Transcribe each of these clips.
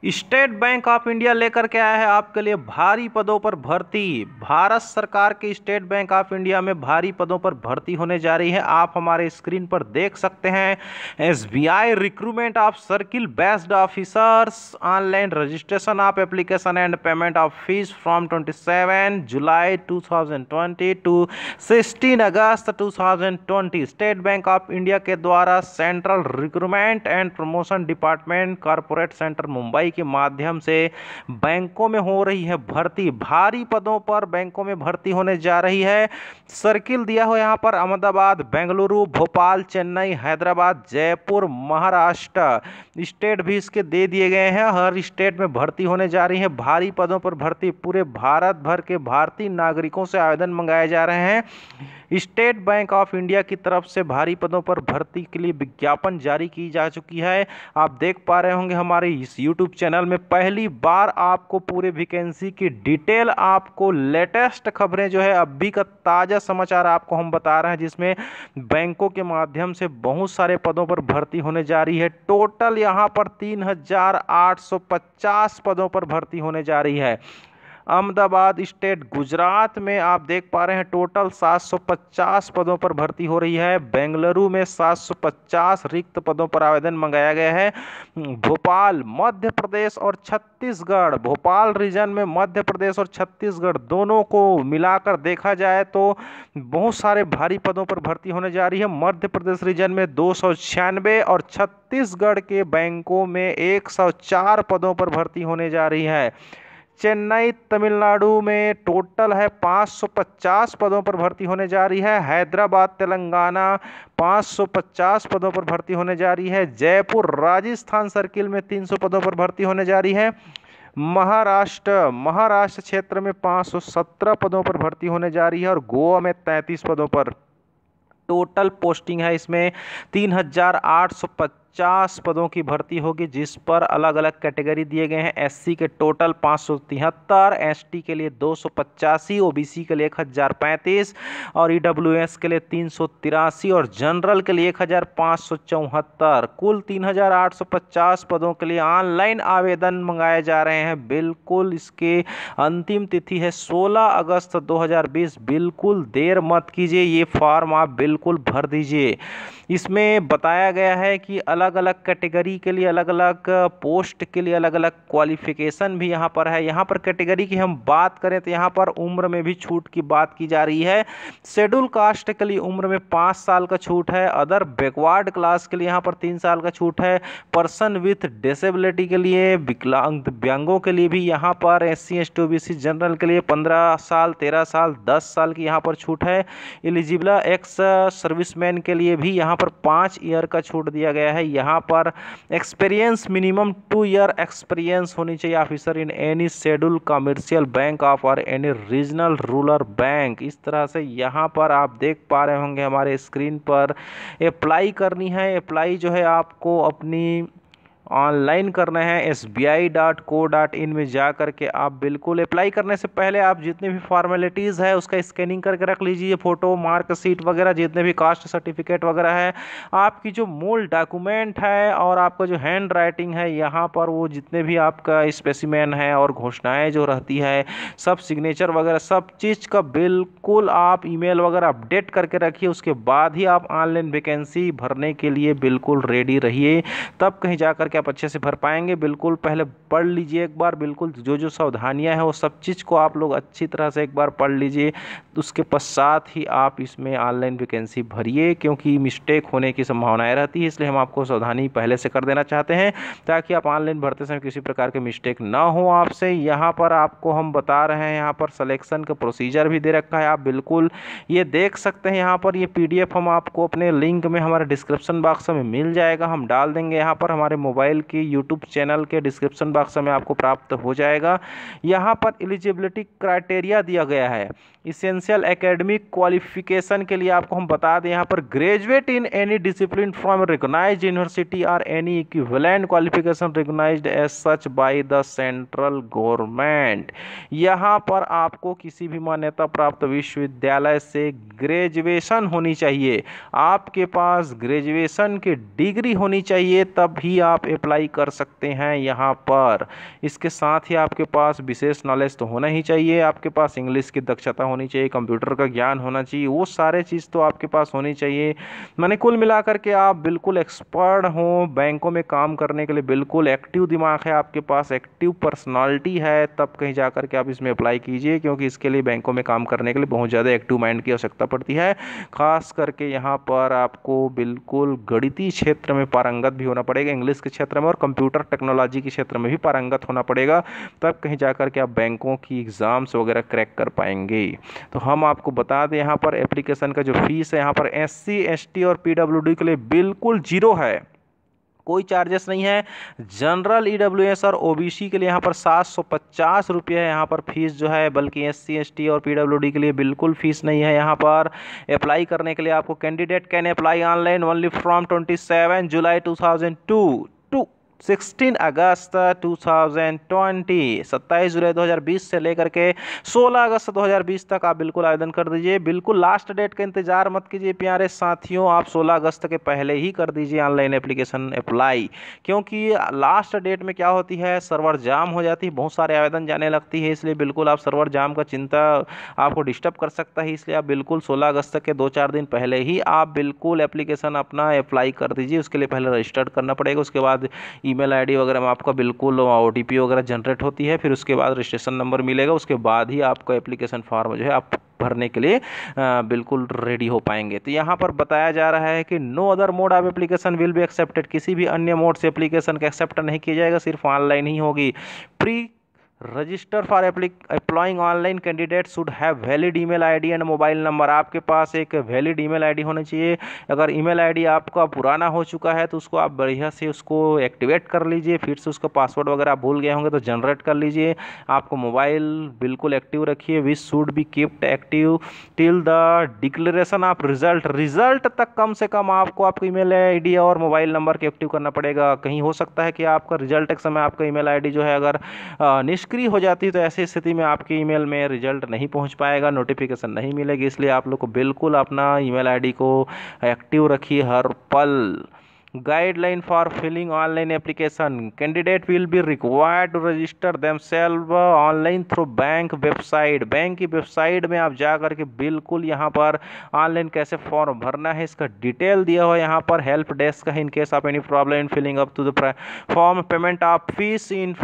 State Bank of India लेकर के आया है आपके लिए भारी पदों पर भर्ती। भारत सरकार के स्टेट बैंक ऑफ इंडिया में भारी पदों पर भर्ती होने जा रही है। आप हमारे स्क्रीन पर देख सकते हैं SBI recruitment of circle based officers online registration of application and payment of fees from 27 July 2020 to 16 August 2020। State Bank of India के द्वारा central recruitment and promotion department corporate centre Mumbai के माध्यम से बैंकों में हो रही है भर्ती। भारी पदों पर बैंकों में भर्ती होने जा रही है। सर्किल दिया हो यहाँ पर अहमदाबाद, बेंगलुरु, भोपाल, चेन्नई, हैदराबाद, जयपुर, महाराष्ट्र स्टेट भी इसके दे दिए गए हैं। हर स्टेट में भर्ती होने जा रही है। भारी पदों पर भर्ती पूरे भारत भर के भारतीय नागरिकों से आवेदन मंगाए जा रहे हैं। स्टेट बैंक ऑफ इंडिया की तरफ से भारी पदों पर भर्ती के लिए विज्ञापन जारी की जा चुकी है। आप देख पा रहे होंगे हमारे इस यूट्यूब चैनल में पहली बार आपको पूरे वैकेंसी की डिटेल, आपको लेटेस्ट खबरें जो है अभी का ताज़ा समाचार आपको हम बता रहे हैं, जिसमें बैंकों के माध्यम से बहुत सारे पदों पर भर्ती होने जा रही है। टोटल यहाँ पर 3850 पदों पर भर्ती होने जा रही है। अहमदाबाद स्टेट गुजरात में आप देख पा रहे हैं टोटल 750 पदों पर भर्ती हो रही है। बेंगलुरु में 750 रिक्त पदों पर आवेदन मंगाया गया है। भोपाल, मध्य प्रदेश और छत्तीसगढ़, भोपाल रीजन में मध्य प्रदेश और छत्तीसगढ़ दोनों को मिलाकर देखा जाए तो बहुत सारे भारी पदों पर भर्ती होने जा रही है। मध्य प्रदेश रीजन में 296 और छत्तीसगढ़ के बैंकों में 104 पदों पर भर्ती होने जा रही है। चेन्नई तमिलनाडु में टोटल है 550 पदों पर भर्ती होने जा रही है। हैदराबाद तेलंगाना 550 पदों पर भर्ती होने जा रही है। जयपुर राजस्थान सर्किल में 300 पदों पर भर्ती होने जा रही है। महाराष्ट्र क्षेत्र में 517 पदों पर भर्ती होने जा रही है और गोवा में 33 पदों पर टोटल पोस्टिंग है। इसमें 3850 पदों की भर्ती होगी, जिस पर अलग अलग कैटेगरी दिए गए हैं। एससी के टोटल 573, एसटी के लिए 285, ओबीसी के लिए 1035 और ईडब्ल्यूएस के लिए 383 और जनरल के लिए 1574। कुल 3850 पदों के लिए ऑनलाइन आवेदन मंगाए जा रहे हैं। बिल्कुल इसके अंतिम तिथि है 16 अगस्त 2020। बिल्कुल देर मत कीजिए, ये फॉर्म आप बिल्कुल भर दीजिए। इसमें बताया गया है कि अलग अलग कैटेगरी के लिए, अलग अलग पोस्ट के लिए अलग अलग क्वालिफिकेशन भी यहाँ पर है। यहाँ पर कैटेगरी की हम बात करें तो यहाँ पर उम्र में भी छूट की बात की जा रही है। शेड्यूल कास्ट के लिए उम्र में 5 साल का छूट है। अदर बैकवर्ड क्लास के लिए यहाँ पर 3 साल का छूट है। पर्सन विथ डिसेबिलिटी के लिए, विकलांग दिव्यांगों के लिए भी यहाँ पर, एससी एसटी ओबीसी जनरल के लिए 15 साल, 13 साल, 10 साल की यहाँ पर छूट है। एलिजिबल एक्स सर्विसमैन के लिए भी यहाँ पर 5 ईयर का छूट दिया गया है। यहाँ पर एक्सपीरियंस मिनिमम 2 ईयर एक्सपीरियंस होनी चाहिए officer in any schedule commercial bank of और एनी रीजनल रूरल बैंक। इस तरह से यहाँ पर आप देख पा रहे होंगे हमारे स्क्रीन पर अप्लाई करनी है। अप्लाई जो है आपको अपनी ऑनलाइन करना है। sbi.co.in में जा करके आप बिल्कुल अप्लाई करने से पहले आप जितने भी फॉर्मेलिटीज़ है उसका स्कैनिंग करके रख लीजिए। फ़ोटो, मार्कशीट वगैरह, जितने भी कास्ट सर्टिफिकेट वगैरह है, आपकी जो मूल डॉक्यूमेंट है और आपका जो हैंड राइटिंग है, यहाँ पर वो जितने भी आपका स्पेसिमेन है और घोषणाएँ जो रहती है, सब सिग्नेचर वगैरह सब चीज़ का बिल्कुल आप ईमेल वगैरह अपडेट करके रखिए। उसके बाद ही आप ऑनलाइन वैकेंसी भरने के लिए बिल्कुल रेडी रहिए, तब कहीं जा करके आप अच्छे से भर पाएंगे। बिल्कुल पहले पढ़ लीजिए एक बार, बिल्कुल जो जो सावधानियां हैं वो सब चीज़ को आप लोग अच्छी तरह से एक बार पढ़ लीजिए। उसके पश्चात ही आप इसमें ऑनलाइन वैकेंसी भरिए, क्योंकि मिस्टेक होने की संभावनाएं रहती है। इसलिए हम आपको सावधानी पहले से कर देना चाहते हैं ताकि आप ऑनलाइन भरते समय किसी प्रकार के मिस्टेक ना हो आपसे। यहाँ पर आपको हम बता रहे हैं, यहाँ पर सिलेक्शन का प्रोसीजर भी दे रखा है, आप बिल्कुल ये देख सकते हैं। यहाँ पर ये PDF हम आपको अपने लिंक में हमारे डिस्क्रिप्शन बॉक्स में मिल जाएगा, हम डाल देंगे। यहाँ पर हमारे मोबाइल की यूट्यूब चैनल के डिस्क्रिप्शन बॉक्स में आपको प्राप्त हो जाएगा। यहाँ पर एलिजिबिलिटी क्राइटेरिया दिया गया है। इसेंशियल एकेडमिक क्वालिफिकेशन के लिए आपको हम बता दें, यहाँ पर graduate in any discipline from recognised university और any equivalent qualification recognised as such by the central government. यहाँ पर आपको किसी भी मान्यता प्राप्त विश्वविद्यालय से ग्रेजुएशन होनी चाहिए। आपके पास ग्रेजुएशन की डिग्री होनी चाहिए, तब भी आप अप्लाई कर सकते हैं यहाँ पर। इसके साथ ही आपके पास विशेष नॉलेज तो होना ही चाहिए, आपके पास इंग्लिश की दक्षता होनी चाहिए, कंप्यूटर का ज्ञान होना चाहिए, वो सारे चीज़ तो आपके पास होनी चाहिए। मैंने कुल मिलाकर के आप बिल्कुल एक्सपर्ट हों बैंकों में काम करने के लिए, बिल्कुल एक्टिव दिमाग है आपके पास, एक्टिव पर्सनालिटी है, तब कहीं जा कर के आप इसमें अप्लाई कीजिए, क्योंकि इसके लिए बैंकों में काम करने के लिए बहुत ज़्यादा एक्टिव माइंड की आवश्यकता पड़ती है। खास करके यहाँ पर आपको बिल्कुल गणितीय क्षेत्र में पारंगत भी होना पड़ेगा, इंग्लिश के क्षेत्र में और कंप्यूटर टेक्नोलॉजी के क्षेत्र में भी पारंगत होना पड़ेगा, तब कहीं जा कर के आप बैंकों की एग्ज़ाम्स वगैरह क्रैक कर पाएंगे। तो हम आपको बता दें यहाँ पर एप्लीकेशन का जो फीस है यहाँ पर SC ST और PWD के लिए बिल्कुल जीरो है, कोई चार्जेस नहीं है। जनरल EWS और OBC के लिए यहाँ पर 750 रुपये है यहाँ पर फीस जो है, बल्कि SC ST और PWD के लिए बिल्कुल फीस नहीं है। यहाँ पर अप्लाई करने के लिए आपको candidate can apply online only from 27 July 2002 to 16 August 2020, 27 जुलाई 2020 से लेकर के 16 अगस्त 2020 तक आप बिल्कुल आवेदन कर दीजिए। बिल्कुल लास्ट डेट का इंतजार मत कीजिए प्यारे साथियों, आप 16 अगस्त के पहले ही कर दीजिए ऑनलाइन एप्लीकेशन अप्लाई, क्योंकि लास्ट डेट में क्या होती है, सर्वर जाम हो जाती है, बहुत सारे आवेदन जाने लगती है, इसलिए बिल्कुल आप सर्वर जाम का चिंता आपको डिस्टर्ब कर सकता है, इसलिए आप बिल्कुल 16 अगस्त के 2-4 दिन पहले ही आप बिल्कुल एप्लीकेशन अपना अप्लाई कर दीजिए। उसके लिए पहले रजिस्टर्ड करना पड़ेगा, उसके बाद ईमेल आईडी वगैरह में आपका बिल्कुल OTP वगैरह जनरेट होती है, फिर उसके बाद रजिस्ट्रेशन नंबर मिलेगा, उसके बाद ही आपका एप्लीकेशन फॉर्म जो है आप भरने के लिए बिल्कुल रेडी हो पाएंगे। तो यहाँ पर बताया जा रहा है कि no other mode of application will be accepted, किसी भी अन्य मोड से एप्लीकेशन का एक्सेप्ट नहीं किया जाएगा, सिर्फ ऑनलाइन ही होगी। Pre register for applying online candidate should have valid email ID and mobile number, आपके पास एक वैलिड ईमेल आईडी होना चाहिए। अगर ईमेल आईडी आपका पुराना हो चुका है तो उसको आप बढ़िया से उसको एक्टिवेट कर लीजिए, फिर से उसका पासवर्ड वगैरह आप भूल गए होंगे तो जनरेट कर लीजिए। आपको मोबाइल बिल्कुल एक्टिव रखिए, which should be keeped active till the declaration of result तक कम से कम आपको आपका ईमेल आईडी और मोबाइल नंबर के एक्टिव करना पड़ेगा। कहीं हो सकता है कि आपका रिजल्ट के समय आपका ईमेल आईडी जो है अगर निष्क्रिय हो जाती है तो ऐसी स्थिति में आपके ईमेल में रिजल्ट नहीं पहुंच पाएगा, नोटिफिकेशन नहीं मिलेगी, इसलिए आप लोग को बिल्कुल अपना ईमेल आईडी को एक्टिव रखिए हर पल। Guideline for filling online application, candidate will be required to register themselves online through bank website, bank की वेबसाइट में आप जा करके बिल्कुल यहाँ पर ऑनलाइन कैसे फॉर्म भरना है इसका डिटेल दिया हुआ है, यहाँ पर हेल्प डेस्क है in case of any problem in filling up to the form, payment of fees in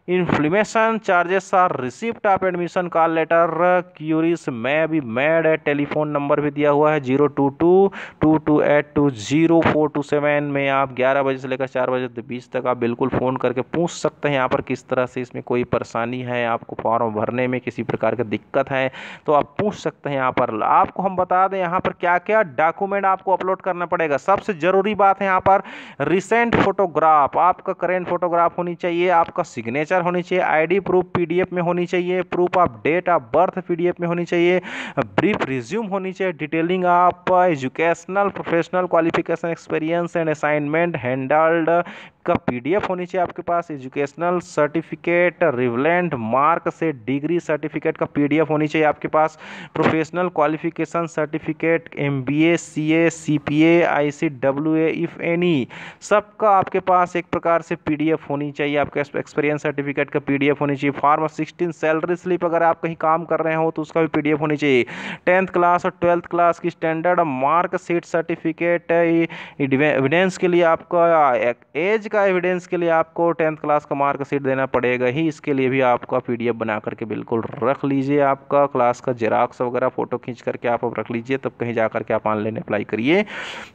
intimation charges or receipt of admission call letter queries में भी मेड है, टेलीफोन नंबर भी दिया हुआ है 0222282047 में आप 11 बजे से लेकर 4 बजे 20 तक आप बिल्कुल फ़ोन करके पूछ सकते हैं यहाँ पर किस तरह से इसमें कोई परेशानी है, आपको फॉर्म भरने में किसी प्रकार की दिक्कत है तो आप पूछ सकते हैं। यहाँ पर आपको हम बता दें यहाँ पर क्या क्या डॉक्यूमेंट आपको अपलोड करना पड़ेगा। सबसे ज़रूरी बात है यहाँ पर रिसेंट फोटोग्राफ, आपका करेंट फोटोग्राफ होनी चाहिए, आपका सिग्नेचर होनी चाहिए, आईडी प्रूफ पीडीएफ में होनी चाहिए, proof of date of birth PDF में होनी चाहिए, ब्रीफ रिज्यूम होनी चाहिए, detailing of educational professional qualification experience and assignment handled का पीडीएफ होनी चाहिए आपके पास, educational certificate relevant marksheet degree certificate का पीडीएफ होनी चाहिए आपके पास, professional qualification certificate MBA CA CPA ICWA if any, सबका आपके पास एक प्रकार से पीडीएफ होनी चाहिए, आपके एक्सपीरियंस सर्टिफिकेट का पीडीएफ होनी चाहिए, फॉर्म 16 सैलरी स्लिप अगर आप कहीं काम कर रहे हो तो उसका भी पीडीएफ होनी चाहिए, 10th क्लास और 12th क्लास की standard mark sheet certificate, evidence के लिए आपका एज का एविडेंस के लिए आपको 10th क्लास का मार्क शीट देना पड़ेगा ही, इसके लिए भी आपका पीडीएफ बना करके बिल्कुल रख लीजिए, आपका क्लास का जेरॉक्स वगैरह फोटो खींच करके आप रख लीजिए, तब कहीं जा करके आप ऑनलाइन अप्लाई करिए।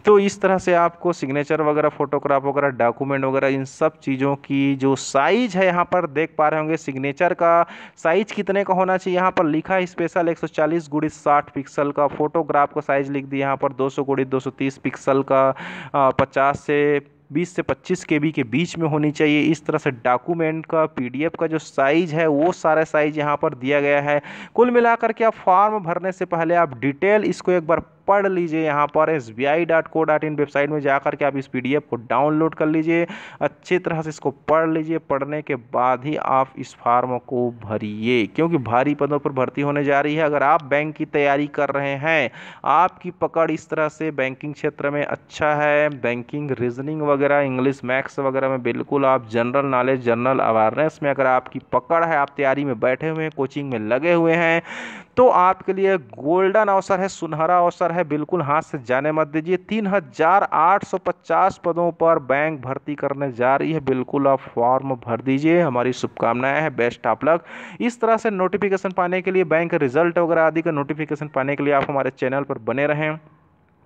तो इस तरह से आपको सिग्नेचर वगैरह फोटोग्राफ वगैरह डॉक्यूमेंट वगैरह इन सब चीज़ों की जो साइज है यहाँ पर देख पा रहे होंगे, सिग्नेचर का साइज कितने का होना चाहिए यहाँ पर लिखा है स्पेशल 140x60 पिक्सल का, फोटोग्राफ का साइज लिख दिया यहाँ पर 200x230 पिक्सल का, 20 से 25 KB के बीच में होनी चाहिए। इस तरह से डॉक्यूमेंट का पीडीएफ का जो साइज है वो सारा साइज यहाँ पर दिया गया है। कुल मिलाकर के आप फॉर्म भरने से पहले आप डिटेल इसको एक बार पढ़ लीजिए। यहाँ पर sbi.co.in वेबसाइट में जाकर के आप इस PDF को डाउनलोड कर लीजिए, अच्छी तरह से इसको पढ़ लीजिए। पढ़ने के बाद ही आप इस फॉर्म को भरिए, क्योंकि भारी पदों पर भर्ती होने जा रही है। अगर आप बैंक की तैयारी कर रहे हैं, आपकी पकड़ इस तरह से बैंकिंग क्षेत्र में अच्छा है, बैंकिंग रीजनिंग वगैरह, इंग्लिश मैथ्स वगैरह में बिल्कुल आप जनरल नॉलेज, जनरल अवेयरनेस में अगर आपकी पकड़ है, आप तैयारी में बैठे हुए हैं, कोचिंग में लगे हुए हैं, तो आपके लिए गोल्डन अवसर है, सुनहरा अवसर है। बिल्कुल हाथ से जाने मत दीजिए। 3850 पदों पर बैंक भर्ती करने जा रही है, बिल्कुल आप फॉर्म भर दीजिए। हमारी शुभकामनाएं हैं, बेस्ट ऑफ लक। इस तरह से नोटिफिकेशन पाने के लिए, बैंक रिजल्ट वगैरह आदि का नोटिफिकेशन पाने के लिए आप हमारे चैनल पर बने रहें।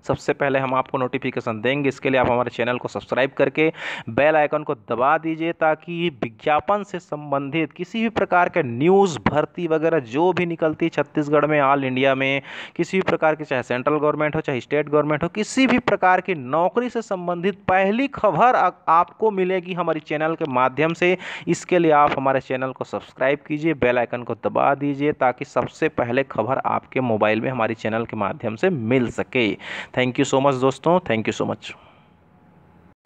सबसे पहले हम आपको नोटिफिकेशन देंगे, इसके लिए आप हमारे चैनल को सब्सक्राइब करके बेल आइकन को दबा दीजिए, ताकि विज्ञापन से संबंधित किसी भी प्रकार के न्यूज़, भर्ती वगैरह जो भी निकलती है छत्तीसगढ़ में, ऑल इंडिया में, किसी भी प्रकार की, चाहे सेंट्रल गवर्नमेंट हो, चाहे स्टेट गवर्नमेंट हो, किसी भी प्रकार की नौकरी से संबंधित पहली खबर आपको मिलेगी हमारी चैनल के माध्यम से। इसके लिए आप हमारे चैनल को सब्सक्राइब कीजिए, बेल आइकन को दबा दीजिए, ताकि सबसे पहले खबर आपके मोबाइल में हमारी चैनल के माध्यम से मिल सके। थैंक यू सो मच दोस्तों, थैंक यू सो मच।